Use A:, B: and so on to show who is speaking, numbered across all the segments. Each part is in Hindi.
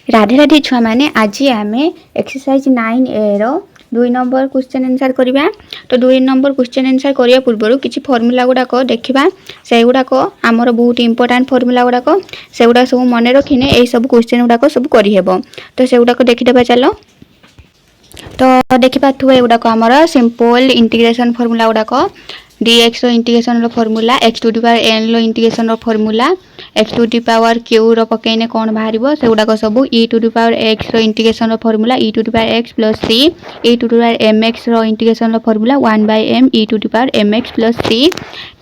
A: राधे राधे छुआ माने आज आम एक्सरसाइज 9A रो 2 नंबर क्वेश्चन आंसर करबा। तो 2 नंबर क्वेश्चन आंसर करिया पूर्व किछि फार्मूला गुडाक देखिबा। से गुडाक आमर बहुत इंपोर्टेंट फार्मूला गुडाक से गुडा सब मन रखिने एई सब क्वेश्चन गुडाक सब करि हेबो। तो से गुडाक देखिदेबा चलो। तो देखिबा थु ए गुडाक आमर सिंपल इंटीग्रेशन फार्मूला गुडाक dx रो इंटीग्रेशन रो formula x to the power n रो इंटीग्रेशन रो formula x to the power q रो पकेने कोन बाहरिबो से गुडाक सब e to the power x रो इंटीग्रेशन रो formula e to the power x plus c e to the power mx रो इंटीग्रेशन रो formula 1/m e to the power mx plus c।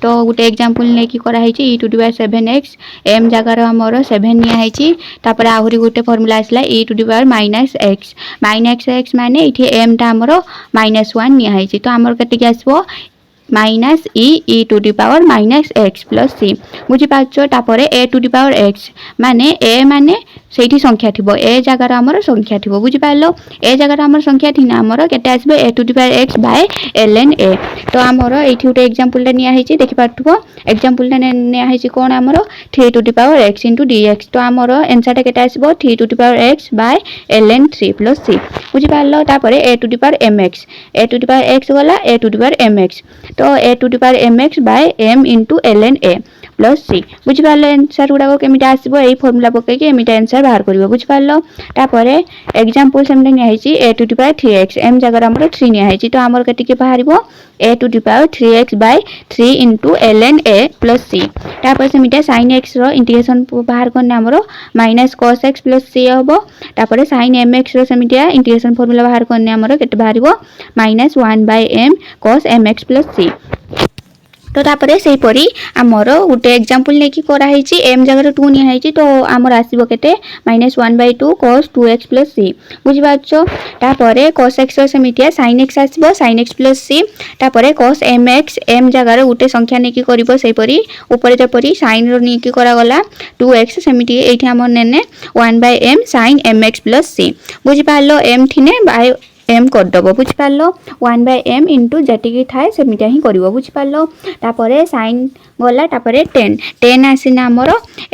A: तो गोटे एग्जांपल नै कि करा हैछि e to the power 7x m जगह रो हमर 7 निया हैछि। तापर आहुरी गोटे फार्मूला आसला e to the power -x x माने इठी m ता हमर -1 निया हैछि। तो हमर कते के आसबो minus e to the power minus x plus c बुझी पाछो। तापरे a to the power x माने a माने सेठी संख्या थिबो a जगह हमर संख्या थिबो बुझी पालो। a जगह हमर संख्या थिना हमर केते आसबे a to the power x by ln a। तो हमर एठी उटे एग्जांपल टा निया हैछि देखि पाथबो। एग्जांपल टा निया हैछि कोन हमर 3 to the power x dx। तो हमर आंसर टा केते आसबो 3 to the power x by ln 3 plus c बुझी पालो। तापरे a to the power mx a to the power x वाला a to the power mx तो a to the power mx by m into ln a plus c बुझी पालो। आंसर गुडा केमिटा आसीबो एई फार्मूला पके के एमिटा आंसर बाहर करिवो बुझी पालो। तापरे एग्जांपल सेमने निया हैछि a to the power 3x m जगह हमर 3 निया हैछि। तो हमर कति के बाहरिबो a to the power 3x by 3 into ln a plus c। तापर सेमिटा sin x रो इंटीग्रेशन बाहर करने हमर minus cos x plus c हबो। तापर sin mx रो सेमिटा इंटीग्रेशन फार्मूला बाहर करने हमर केते बाहरिबो -1/m cos mx plus c। तो तापरे सेही परी हमर गुटे एग्जांपल नै कि करा हैछि m जगह 2 निया हैछि। तो हमर आसीबो केते -1/2 cos 2x प्लस c बुझि पाछो। तापरे cos x रो सेमिटिया sin x आसीबो sin x plus c। तापरे cos mx m जगह गुटे संख्या नै कि करिवो सेही परी ऊपर जे परी sin रो नै कि करा गला 2x सेमिटि एठी हमर नेने 1/m sin mx plus c बुझि पालो। m थिने बाय m कर दबो बुझ पालो 1/m into जति की थाए सेमिटा ही करिवो बुझ पालो। तापरे sin गला तापरे 10 आसीना हमर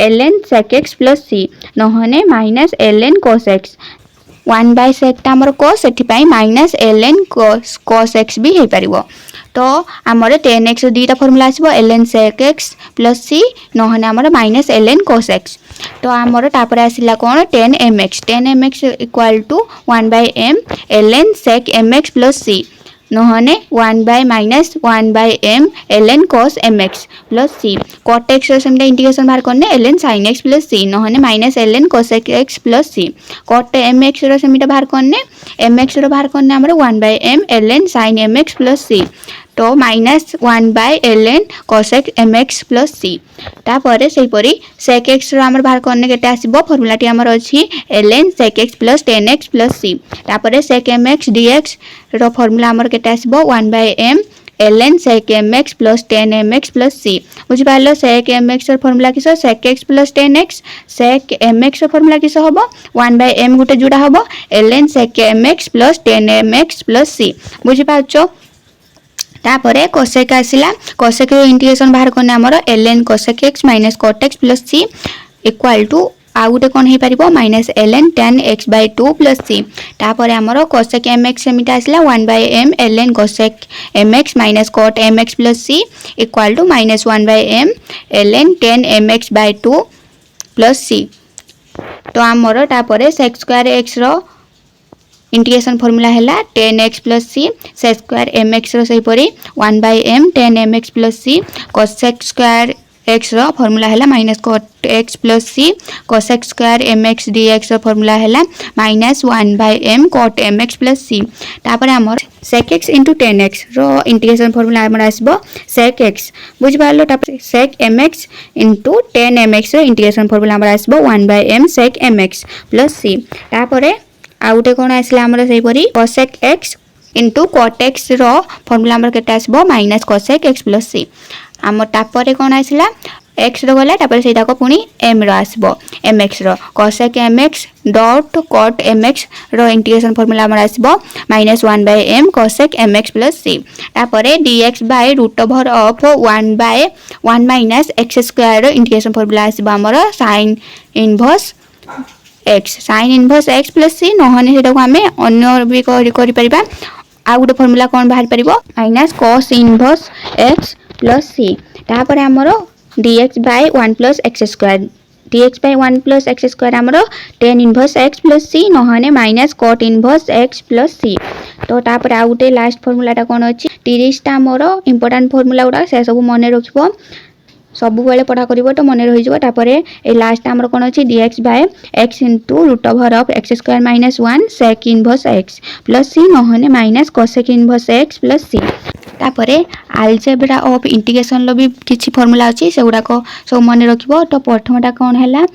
A: ln sec x plus c नहने minus ln cos x 1/sec ता हमर cos सेठी पई माइनस ln cos x भी हे परिवो। तो हमर 10x दुईटा फार्मूला आसीबो ln sec x plus c नहने हमर माइनस ln cos x। तो हमर तापर आसीला कोन 10mx equal to 1/m ln sec mx plus c नहने 1/m ln cos mx plus c cot x रो सेमटा इंटीग्रेशन बाहर करने ln sin x plus c नहने minus ln cos x plus c cot mx रो सेमटा बाहर करने mx रो बाहर करने हमर 1/m ln sin mx plus c तो minus 1/ln cos mx plus c। तापरे सेही परी sec x रो हमर बाहर करने केते आसीबो फार्मूला टी हमर अछि ln sec x plus 10x plus c। तापरे sec mx dx रो फार्मूला हमर केते आसीबो 1/m ln sec mx plus 10mx plus c बुझि पालो। sec mx रो फार्मूला किसो sec x plus 10x sec mx रो फार्मूला किसो हबो 1/m गुटे जुडा हबो ln sec mx plus 10mx plus c बुझि पाछो। तापरे cosec आसीला cosec रो इंटीग्रेशन बाहर करने हमर ln cosec x minus cot x plus c equal to आ गुटे कोन हे परिबो minus ln tan x by 2 plus c। तापरे हमर cosec mx सेमिटा आसीला 1/m ln cosec mx minus cot mx plus c equal to minus 1/m ln tan mx by 2 plus c। तो हमर तापरे sec स्क्वायर x रो इंटीग्रेशन फार्मूला हैला 10x plus c sec square mx रो सही परी 1/m tan mx plus c cosec square x रो फार्मूला हैला minus cot x plus c cosec square mx dx रो फार्मूला हैला minus 1/m cot mx plus c। तापर हमर sec x into 10x रो इंटीग्रेशन फार्मूला हमर आसीबो sec x बुझ पालो। तापर sec mx into 10 mx रो इंटीग्रेशन फार्मूला हमर आसीबो 1/m sec mx plus c। तापर आउटे कोन आसला हमर सही परी cosec x into cot x रो फार्मूला हमर केते आसीबो minus cosec x plus c। हमर तापरे कोन आसला x रो गला तापर सेटा को पुनी m रो आसीबो mx रो cosec mx dot cot mx रो इंटीग्रेशन फार्मूला हमर आसीबो -1/m cosec mx plus c। तापरे dx by root over of 1/1 minus x square रो इंटीग्रेशन फार्मूला आसीबो हमर sin inverse x sine inverse x plus C नहने सेटा को आमे अन्य भी करि परिबा आ गुटे फार्मूला कोन बाहर परिबो minus cos inverse x plus C तापर हमरो dx by 1 plus x square dx by 1 plus x square हमरो tan inverse x plus C नहने minus cot inverse x plus C तो तापर आ गुटे लास्ट फार्मूलाटा कोन अछि 30 टा हमरो इंपोर्टेंट फार्मूला उडा से सब मने रखिबो सब बेले पढ़ा करिवो तो मने रहि जबो तापर ए लास्ट हमर कोन अछि dx by x into root over of x square minus 1 sec inverse x plus c नहने minus cosec inverse x plus c तापर अलजेब्रा ऑफ इंटीग्रेशन लो भी किछि फार्मूला अछि सेउडा को सब मने रखिबो तो प्रथमटा कोन हैला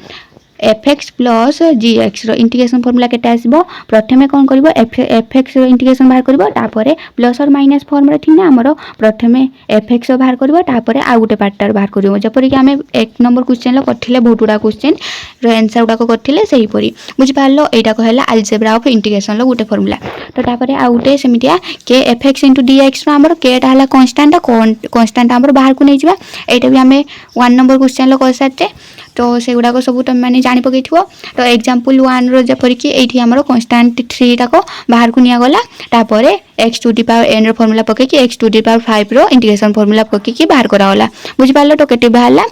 A: fx प्लस gx रो इंटीग्रेशन फार्मूला केटा आसीबो प्रथमे कोन करबो fx रो इंटीग्रेशन बाहर करबो तापर प्लस और माइनस फॉर्म रे थिना हमरो प्रथमे fx रो बाहर करबो तापर आ गुटे पार्ट बाहर करबो जपरि कि हमें एक नंबर क्वेश्चन लो करथिले बहुतुडा क्वेश्चन रो आंसर उडा को करथिले सही परी बुझि पारलो एटा कहला algebra of integration low Gute formula तो तापर आ गुटे सेमितिया के fx dx रो हमरो के टा हला कांस्टेंट हमरो बाहर को नै जिबा एटा भी हमें 1 नंबर क्वेश्चन लो कर सकते तो से गुडा को सब तुम माने जानि पकेथिबो तो एग्जांपल 1 रो जपर कि एठी हमरो कांस्टेंट 3 टा को बाहर को निया गला तापर x to the power n रो फार्मूला पके कि x टू द पावर 5 रो इंटीग्रेशन फार्मूला पके कि बाहर करा होला बुझि पारलो तो केते बाहरला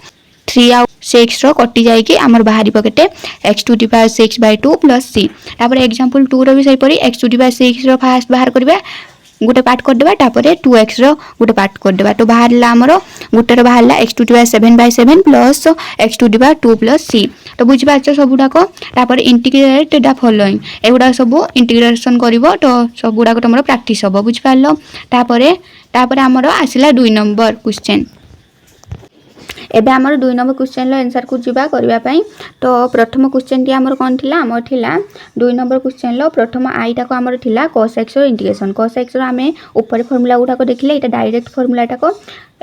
A: 3 और 6 रो कटि जाई कि हमर बाहरी पकेटे x to the power 6 by 2 plus c तापर एग्जांपल 2 रो भी सही परी x टू द पावर 6 रो फास्ट बाहर करबा गुटे पार्ट कर देबा तापर 2x रो गुटे पार्ट कर देबा तो बाहरला हमरो गुटे रो बाहरला x to the power 7 by 7 plus x to the power 2 plus c तो बुझि पाछो सबुडा को तापर इंटीग्रेट द फॉलोइंग एगुडा सब इंटीग्रेशन करिवो तो सबुडा को तमरो प्रैक्टिस होबो बुझि पारलो तापर हमरो आसिला 2 नंबर क्वेश्चन एबे हमर 2 नंबर क्वेश्चन लो आंसर को जिबा करबा पई तो प्रथम क्वेश्चन टी हमर कोन थिला हमर थिला 2 नंबर क्वेश्चन लो प्रथम आई टा को हमर थिला cos x रो इंटीग्रेशन cos x रो हमें ऊपर फार्मूला उठा को देखले एटा डायरेक्ट फार्मूला टा को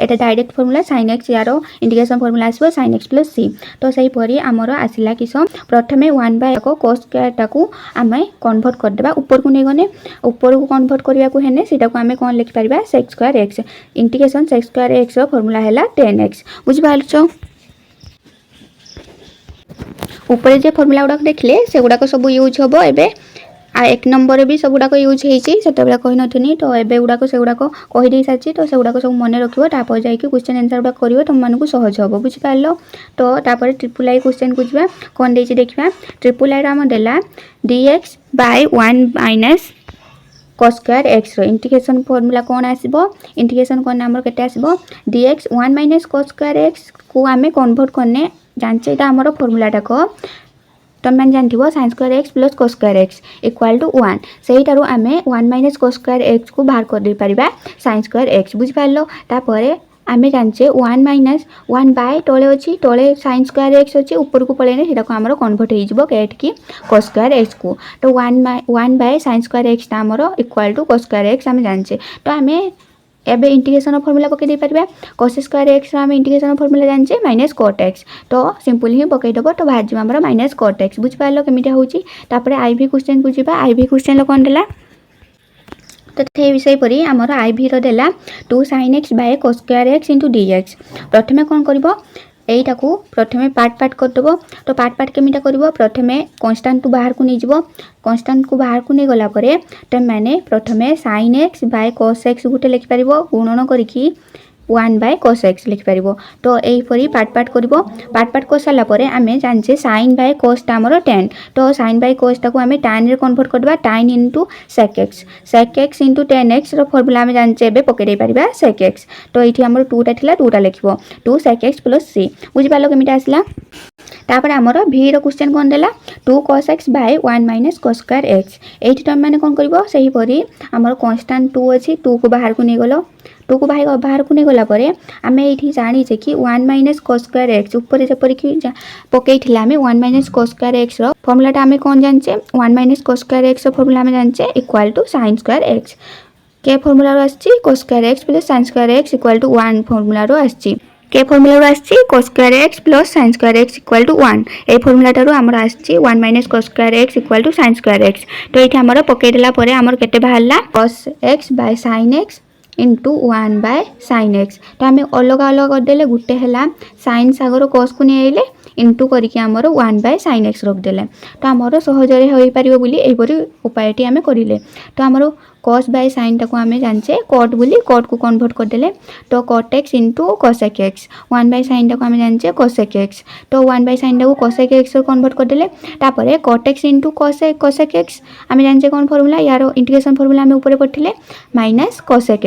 A: एटा डायरेक्ट फार्मूला sin x यारो इंटीग्रेशन फार्मूला आसीबो sin x प्लस c तो सही परी हमर आसिला किसम प्रथमे 1 बाय को cos स्क्वायर टा को हमें कन्वर्ट कर देबा ऊपर को नै गने ऊपर को कन्वर्ट करिया को हेने सेटा को हमें कोन लिख परिबा sec square x integration sec square x रो फार्मूला हैला 10x बुझि पालछो ऊपर जे फार्मूला उडा देखले से गुडा को सब यूज होबो एबे आ एक नंबर भी सब गुडा को यूज हेची सेते बेला कहि नथुनी तो एबे गुडा को से गुडा को कहि देई साची तो से गुडा को सब मने रखिबो तापर जाई कि क्वेश्चन आंसर उडा करिवो तुम मानकु सहज होबो बुझि पारलो तो तापर ट्रिपल आई क्वेश्चन को जिबा कोन देछि देखिबा ट्रिपल आई राम देला dx by 1 minus cos square x रो इंटीग्रेशन फार्मूला कोन आसीबो इंटीग्रेशन कोन हमर केते आसीबो dx 1 minus cos square x को हमें कन्वर्ट करने जानचे एटा हमर फार्मूला टा को तुम मान जानथिबो sin square x plus cos square x equal to 1 सेहिटारो हमें 1 माइनस cos स्क्वायर x को बाहर कर दे परिबा sin स्क्वायर x बुझ पारलो तापरे आमे जानचे 1 माइनस 1 बाय टोले अछि टोले sin स्क्वायर x अछि ऊपर को पळेने सेटा को हमरो कन्वर्ट हे जिवो केट की cos स्क्वायर x को तो 1 बाय sin स्क्वायर x ता हमरो equal to cos square x आमे जानचे तो आमे एबे इंटीग्रेशन फार्मूला पके दे परबा cos स्क्वायर x रा हम इंटीग्रेशन फार्मूला जानचे माइनस cot x तो सिंपल ही पके दबो तो भाज हमरा माइनस cot x बुझ पारलो केमिटा होची तापरे आईवी क्वेश्चन को जिबा आईवी क्वेश्चन लो कोन देला तो थे विषय परी हमर आईवी रो देला 2 sin x by cos square x dx प्रथमे कोन करबो एटा को प्रथमे पार्ट कर दबो तो पार्ट केमिटा करबो प्रथमे कांस्टेंट को बाहर को नै जिवो कांस्टेंट को बाहर को नै गला परे त माने प्रथमे sin x by cos x गुटे लिखि परिबो गुणन करिकि 1 बाय cos x लिखि परिबो तो एई परी पार्ट करबो पार्ट को साला परे आमे जानचे sin बाय cos ता हमरो tan तो sin बाय cos ता को आमे tan रे कन्वर्ट करबा tan sec x tan x रो फार्मूला आमे जानचे एबे पके दे परिबा sec x तो एठी हमरो 2 टा थिला 2 टा लिखिबो 2 sec x प्लस c बुझि पालो केमिटा आसला तापर हमरो v रो क्वेश्चन कोन देला 2 cos x by 1 minus cos square x एठी त माने कोन करबो सही परी हमरो कांस्टेंट 2 अछि 2 को बाहर को नै गलो 2 को बाहर को नै गला परे आमे एठी जानि जे कि 1 माइनस cos स्क्वायर x ऊपर जे परी कि पकेइथिला आमे 1 माइनस cos स्क्वायर x रो फार्मूला ता आमे कोन जानचे 1 माइनस cos स्क्वायर x रो फार्मूला आमे जानचे equal to sin square x के फार्मूला रो आछि cos square x plus sin square x equal to 1 formula रो आछि के फार्मूला रो आछि cos square x plus sin square x equal to 1 ए फार्मूला तारो हमर आछि 1 minus cos square x equal to sin square x तो एठी हमर पके देला परे हमर केते बाहरला cos x by sin x into 1 by sin x तो हमें अलग अलग कर देले गुटे हला sin सागर cos को नै आइले इंटू करके आमर 1/sin x रखिदेले तो आमर सहजरे हो पारिबो बोली एपरि उपायटी आमे करिले तो आमर cos बाय sin टाको आमे जानचे cot बोली cot को कन्वर्ट कर देले तो cot x into cosec x 1/sin टाको आमे जानचे cosec x तो 1/sin टाको cosec x रो कन्वर्ट कर देले तापरे cot x into cosec x आमे जानचे कोन फार्मूला यारो इंटीग्रेशन फार्मूला आमे ऊपर पठिले माइनस cosec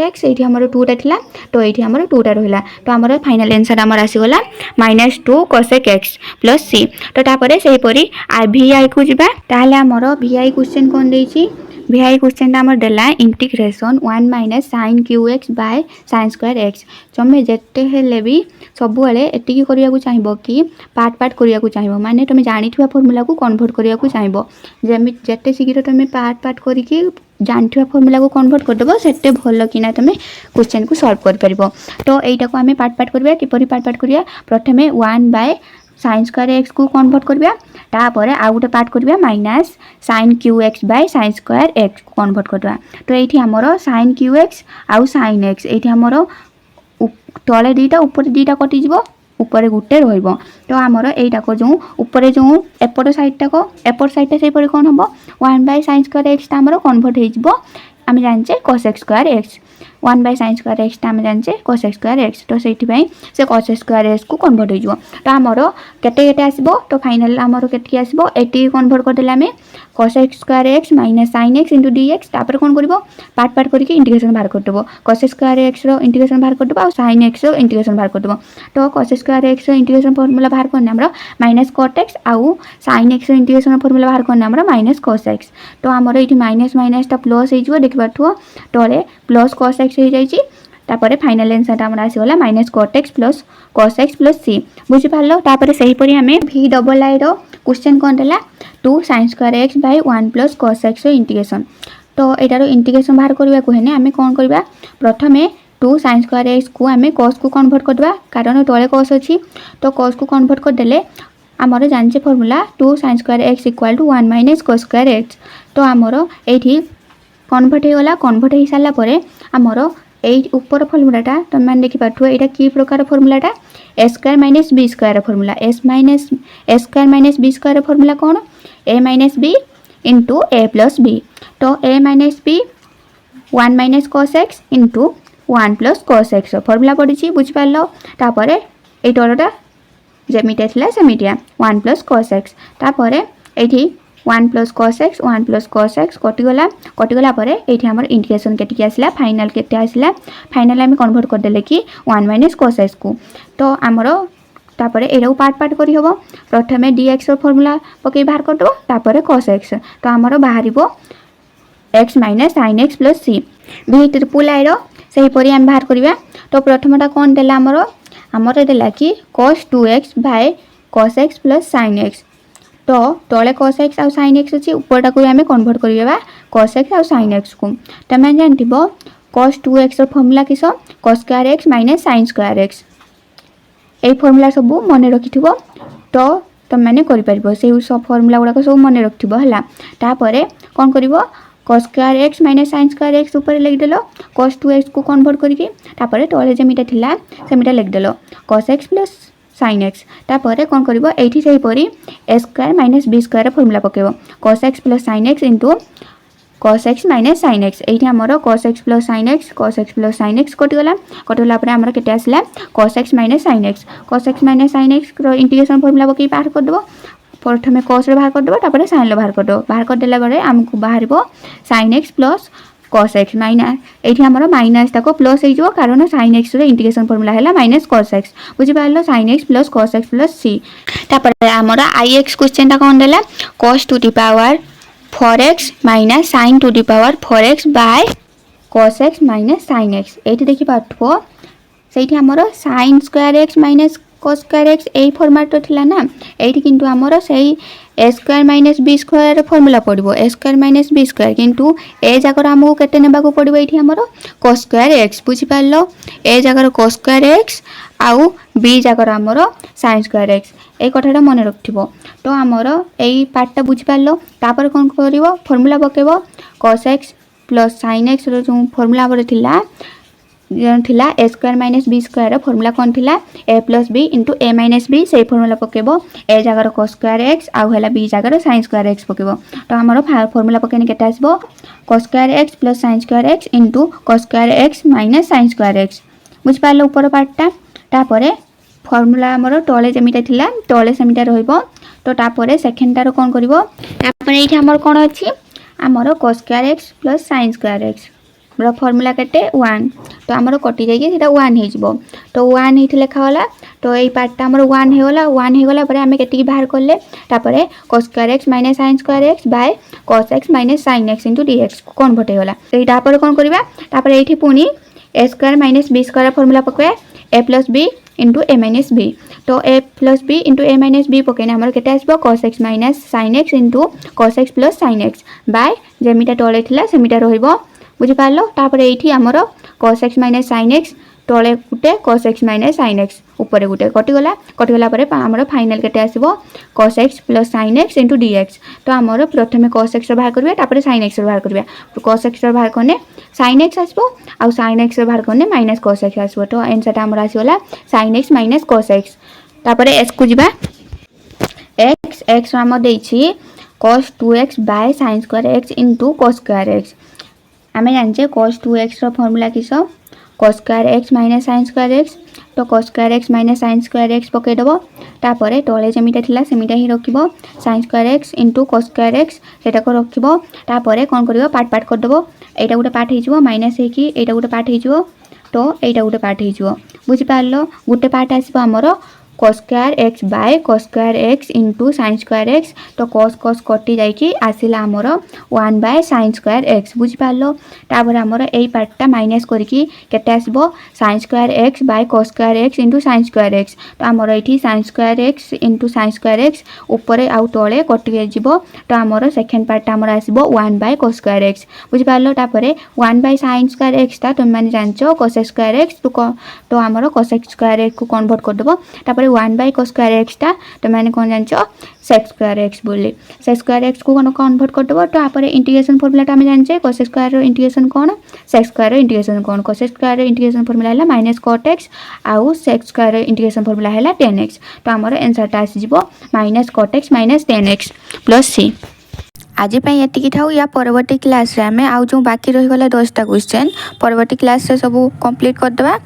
A: x एठी हमर 2 टा थिला तो एठी हमर 2 टा रहिला तो हमर फाइनल आंसर हमर आसी गला -2 cosec x प्लस c तो तापरे सेही परी vi को जिबा ताले हमर vi क्वेश्चन कोन देछि vi क्वेश्चन आमर देला integration 1 minus sin qx by sin square x तमे जेते हेले भी सब बेले एतिकी करिया को चाहिबो कि पार्ट करिया को चाहिबो माने तमे जानिथिबा फार्मूला को कन्वर्ट करिया को चाहिबो जेमि जेते शीघ्र तमे पार्ट करिकि जानिथिबा फार्मूला को कन्वर्ट कर देबो सेते भलो किना तमे क्वेश्चन को सॉल्व कर परिबो तो एटा को हमें पार्ट करबा कि परि पार्ट करिया प्रथमे 1 बाय sin स्क्वायर x को कन्वर्ट करबा तापरे आ गुटे पार्ट करबा minus sin qx by sin square x को कन्वर्ट करबा तो एठी हमरो sin qx आउ sin x एठी हमरो तले दीटा ऊपर दीटा कटि जिवो ऊपर गुटे रहइबो तो हमरो एटा को जो ऊपर जो एपट साइडटा सेही परि कोन हबो 1/sin स्क्वायर x ता हमरो कन्वर्ट हे जिवो आमे जानचे cos square x 1/sin square x ता आमे जानचे cos स्क्वायर x तो सेठी पई से cos स्क्वायर x को कन्वर्ट हे जिवो तो हमरो केते केते आसीबो तो फाइनल हमरो केते आसीबो एटी कन्वर्ट कर देला आमे cos square x sin x dx तापर कोन करबो पार्ट करके इंटीग्रेशन बाहर कर देबो cos स्क्वायर x रो इंटीग्रेशन बाहर कर देबो और sin x रो इंटीग्रेशन बाहर कर देबो तो cos स्क्वायर x रो इंटीग्रेशन फार्मूला बाहर करने हमरो -cot x आउ sin x रो इंटीग्रेशन फार्मूला बाहर करने हमरो -cos x तो हमरो इठी माइनस माइनस ता प्लस हे जिवो देखबाठो तळे प्लस cos x हे जाईची तापरे फाइनल आंसर हमरा आसी होला -cot x plus cos x plus c बुझि पालो तापरे सही परी हमें v डबल i रो क्वेश्चन कोन देला 2 sin square x by 1 plus cos x रो इंटीग्रेशन तो एटारो इंटीग्रेशन बाहर करबा को हेने हमें कोन करबा प्रथमे 2 sin स्क्वायर x को हमें cos को कन्वर्ट करबा कारण तळे cos अछि तो cos को कन्वर्ट कर देले हमरो जानचे formula 2 sin square x = 1 minus cos square x तो हमरो एठी कन्वर्ट हे गला कन्वर्ट हे साला परे हमरो एई ऊपर फार्मूलाटा तुम मान देखि पाठो एटा की प्रकार फार्मूलाटा a square minus b square formula a square minus b square formula cone a minus b into a plus b तो a minus b 1 minus cos x into 1 plus cos x formula पड़ी छी बुझ पालो तापरे ए टोलटा जेमिटा थिला सेमिटिया 1 प्लस cos x तापरे एठी 1 प्लस cos x कटि गला परे एठी हमर इंटीग्रेशन केटी आसिला फाइनल केते आसिला फाइनल हम कन्वर्ट कर देले कि 1 माइनस cos x को तो हमरो तापरे एरो पार्ट करी हबो प्रथमे dx रो फार्मूला पके बाहर कर दो तापरे cos x तो हमरो बाहरिबो x minus sin x plus c v triple i रो सही परी हम बाहर करबा तो प्रथमटा कोन देला हमरो देला कि cos 2x by cos x plus sin x तो तले cos x और sin x अछि ऊपरटा को हमें कन्वर्ट करिबा cos x और sin x को तमे जानथिबो cos 2x रो फार्मूला किसो cos square x minus sin square x ए फार्मूला सब मने रखिथिबो तो तमे माने करि परिबो से सब फार्मूला गुडा को सब मने रखिथिबो हला तापरे कोन करिवो cos square x minus sin square x ऊपर लिख देलो cos 2x को कन्वर्ट करिके तापरे तले जेमिटा थिला सेमिटा लिख देलो cos x plus sin x तापरे कोन करिवो एठी सही परी a square minus b square formula पकेबो cos x plus sin x into cos x minus sin x एठी हमरो cos x plus sin x कटिगला परे हमरो केते आसिला cos x minus sin x रो इंटीग्रेशन फार्मूला पके बाहर कर देबो प्रथमे cos रे बाहर कर देबो तापरे sin रे बाहर कर देला बरे हमकु बाहरिबो sin x plus cos x minus एठी हमरो माइनस ताको प्लस हे जो कारण sin x रे इंटीग्रेशन फार्मूला हैला माइनस cos x बुझि पालो sin x plus cos x plus c तापर हमरो ix क्वेश्चन ता कोन देला cos to the power 4x minus sin to the power 4x by cos x minus sin x एठी देखि पाठो सेठी हमरो sin square x minus cos square x ए फॉर्मेट तो थिला ना एठी किंतु हमरो सेही a square minus b square formula पड़िबो a square minus b square किंतु ए जाकर हमहु केते नेबा को पड़िबो एठी हमरो cos स्क्वायर x बुझि पालो ए जाकर cos स्क्वायर x आउ b जाकर हमरो sin स्क्वायर x ए कथाटा मने रखथिबो तो हमरो एई पार्टटा बुझि पालो तापर कोन करिवो फार्मूला पकेबो cos x plus sin x रो जो फार्मूला परे थिला थिला A square minus B square formula कौन थिला A plus B into A minus B से फॉर्मूला पकेबो ए जगार cos स्क्वायर एक्स आउ हैला बी जगार sin स्क्वायर एक्स पकेबो तो हमर फॉर्मूला पकेने केटा आसबो cos square x plus sin square x into cos square x minus sin square x बुझ पालो ऊपर पार्टटा तापरे फॉर्मूला हमर तळे जेमिटा थिला तळे सेमिटा रहइबो तो तापरे सेकंड टारो कोन करबो तापरे एठी हमर कोन अछि हमर cos square x plus sin square x रो फॉर्मूला केटे 1 तो हमर कटि जाई सेटा 1 हे जिवो तो 1 हिथ लेखा होला तो एई पार्टटा हमर 1 हे गला परे हमें केति बाहर करले तापरे cos square x minus sin square x by cos x minus sin x into dx convert हे गला तो एटा पर कोन करबा तापरे एठी पुनी a square minus b square formula पकवे a plus b into a minus b तो a plus b into a minus b पकेने हमर केटा आसबो cos x minus sin x into cos x plus sin x by जेमिटा टळे थिला सेमिटा रहिबो बुझि पालो तापरे एठी हमर cos x minus sin x टळे गुटे cos x minus sin x ऊपर गुटे कटि गला परे हमर फाइनल केटे आसीबो cos x plus sin x into dx तो हमर प्रथमे cos x रो बाहर करबे तापरे sin x रो बाहर करबे cos x रो बाहर कोने sin x आसीबो आ sin x रो बाहर कोने माइनस cos x आसीबो तो आंसर हमर आसीला sin x minus cos x तापरे s को जिबा x हम देछि cos 2x by sin square x into cos square x आमे जानचे cos 2x रो फार्मूला किसो cos square x minus sin square x तो cos square x minus sin square x पके दबो तापरे टळे जेमिटा थिला सेमिटा ही रखिबो sin square x into cos square x सेटा को रखिबो तापरे कोन करिवो पार्ट कर दबो एटा गुटे पार्ट हिजबो माइनस हे कि एटा गुटे पार्ट हिजबो तो एटा गुटे पार्ट हिजबो बुझि पारलो गुटे पार्ट आसीबो हमरो cos square x by cos square x इंटू sin स्क्वायर x तो cos कटि जाई कि आसीला हमरो 1 बाय sin स्क्वायर x बुझि पारलो तापर हमरो एई पार्टटा माइनस करिकि केते आसीबो sin square x by cos square x इंटू sin स्क्वायर x तो हमरो एठी sin स्क्वायर x इंटू sin स्क्वायर x ऊपर आउ तळे कटि जिवो तो हमरो सेकंड पार्टटा हमरो आसीबो 1 बाय cos स्क्वायर x बुझि पारलो तापरे 1 बाय sin स्क्वायर x ता तुम माने जानचो cos स्क्वायर x तो हमरो cos स्क्वायर x को कन्वर्ट कर दबो तापरे 1 बाय cos स्क्वायर x ता तो माने कोन जानचो sec स्क्वायर x बोली sec स्क्वायर x को कन्वर्ट कर दबो तो आपरे इंटीग्रेशन फार्मूला ता हम जानचे cos स्क्वायर रो इंटीग्रेशन कोन sec स्क्वायर रो इंटीग्रेशन कोन cos स्क्वायर रो इंटीग्रेशन फार्मूला हैला -cot x आउ sec स्क्वायर रो इंटीग्रेशन फार्मूला हैला tan x तो हमरो आंसर ता आसी जिवो -cot x -tan x + c आज ये थाऊ या परवर्ती क्लास रे हमें आउ जो बाकी रही गला 10टा क्वेश्चन परवर्ती क्लास रे सब कंप्लीट कर दबा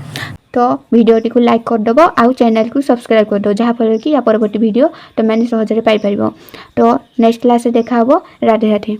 A: तो वीडियो टी को लाइक कर दबो आउ चैनल को सब्सक्राइब कर दो जहाँ फल कि या परवर्ती वीडियो तो मैंने सहज पाई परिबो तो नेक्स्ट क्लास रे देखा हबो राधे राधे।